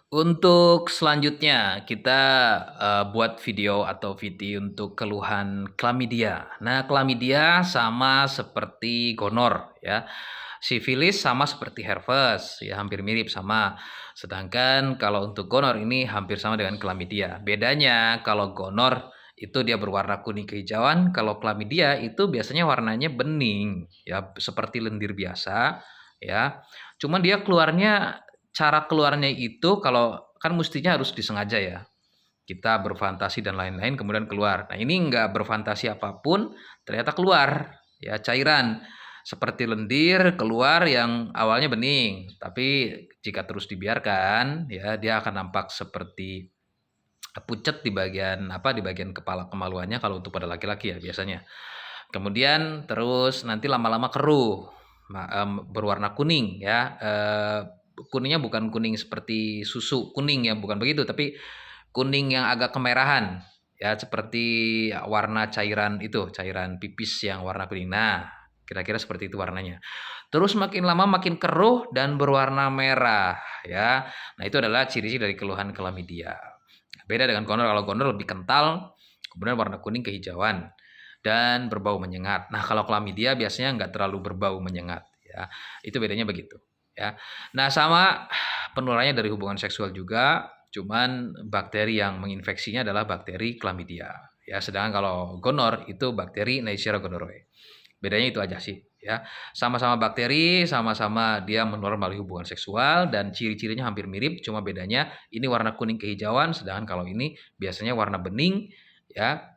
Untuk selanjutnya kita, buat video atau VT untuk keluhan klamidia. Nah, klamidia sama seperti gonor ya, sifilis sama seperti herpes ya, hampir mirip sama. Sedangkan kalau untuk gonor ini hampir sama dengan klamidia. Bedanya kalau gonor itu dia berwarna kuning kehijauan, kalau klamidia itu biasanya warnanya bening ya, seperti lendir biasa ya. Cuman dia keluarnya cara keluarnya itu kalau kan mestinya harus disengaja ya. Kita berfantasi dan lain-lain kemudian keluar. Nah, ini enggak berfantasi apapun, ternyata keluar ya cairan seperti lendir keluar yang awalnya bening, tapi jika terus dibiarkan ya dia akan nampak seperti pucet di bagian apa di bagian kepala kemaluannya kalau untuk pada laki-laki ya biasanya. Kemudian terus nanti lama-lama keruh, berwarna kuning ya, kuningnya bukan kuning seperti susu kuning ya, bukan begitu, tapi kuning yang agak kemerahan ya, seperti warna cairan itu, cairan pipis yang warna kuning. Nah, kira-kira seperti itu warnanya. Terus makin lama makin keruh dan berwarna merah ya. Nah, itu adalah ciri-ciri dari keluhan klamidia. Beda dengan gonor, kalau gonor lebih kental, kemudian warna kuning kehijauan dan berbau menyengat. Nah, kalau klamidia biasanya nggak terlalu berbau menyengat ya. Itu bedanya begitu ya. Nah, sama penularannya dari hubungan seksual juga, cuman bakteri yang menginfeksinya adalah bakteri klamidia ya. Sedangkan kalau gonor itu bakteri Neisseria gonorrhoeae. Bedanya itu aja sih ya. Sama-sama bakteri, sama-sama dia menular melalui hubungan seksual dan ciri-cirinya hampir mirip, cuma bedanya ini warna kuning kehijauan, sedangkan kalau ini biasanya warna bening ya,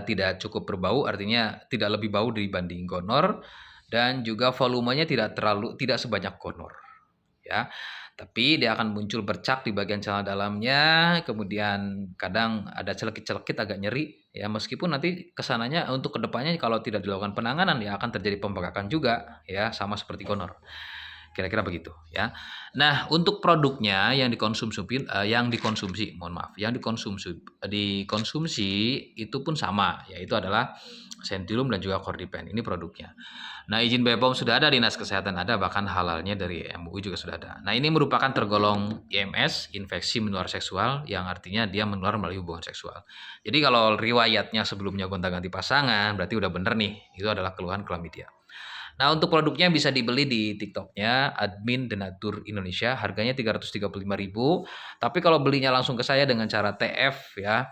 tidak cukup berbau, artinya tidak lebih bau dibanding gonor dan juga volumenya tidak sebanyak gonor ya. Tapi dia akan muncul bercak di bagian celana dalamnya, kemudian kadang ada celekit-celekit agak nyeri ya, meskipun nanti kesananya untuk kedepannya kalau tidak dilakukan penanganan ya akan terjadi pembengkakan juga ya, sama seperti gonor. Kira-kira begitu ya. Nah, untuk produknya yang dikonsumsi, mohon maaf, yang dikonsumsi itu pun sama, yaitu adalah Sentirum dan juga Cordypen. Ini produknya. Nah, izin BPOM sudah ada, Dinas Kesehatan ada, bahkan halalnya dari MUI juga sudah ada. Nah, ini merupakan tergolong IMS, infeksi menular seksual, yang artinya dia menular melalui hubungan seksual. Jadi kalau riwayatnya sebelumnya gonta-ganti pasangan, berarti udah bener nih, itu adalah keluhan klamidia. Nah, untuk produknya bisa dibeli di TikToknya Admin Denatur Indonesia, harganya 335.000. Tapi kalau belinya langsung ke saya dengan cara TF ya,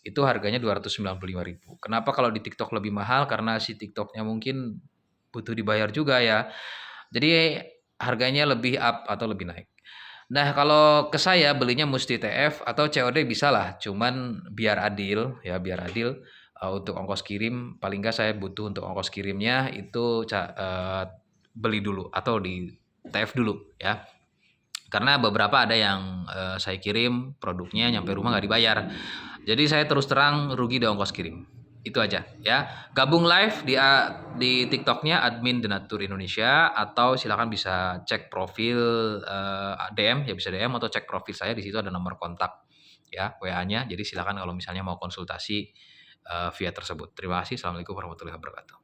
itu harganya 295.000. Kenapa kalau di TikTok lebih mahal? Karena si TikToknya mungkin butuh dibayar juga ya. Jadi harganya lebih up atau lebih naik. Nah, kalau ke saya belinya mesti TF atau COD bisa lah, cuman biar adil ya, biar adil, untuk ongkos kirim paling enggak saya butuh untuk ongkos kirimnya itu beli dulu atau di TF dulu ya. Karena beberapa ada yang, saya kirim produknya nyampe rumah nggak dibayar. Jadi saya terus terang rugi di ongkos kirim. Itu aja ya. Gabung live di TikToknya Admin Denatur Indonesia atau silakan bisa cek profil, DM ya, bisa DM atau cek profil saya, di situ ada nomor kontak ya, WA-nya. Jadi silakan kalau misalnya mau konsultasi, via tersebut. Terima kasih. Assalamualaikum warahmatullahi wabarakatuh.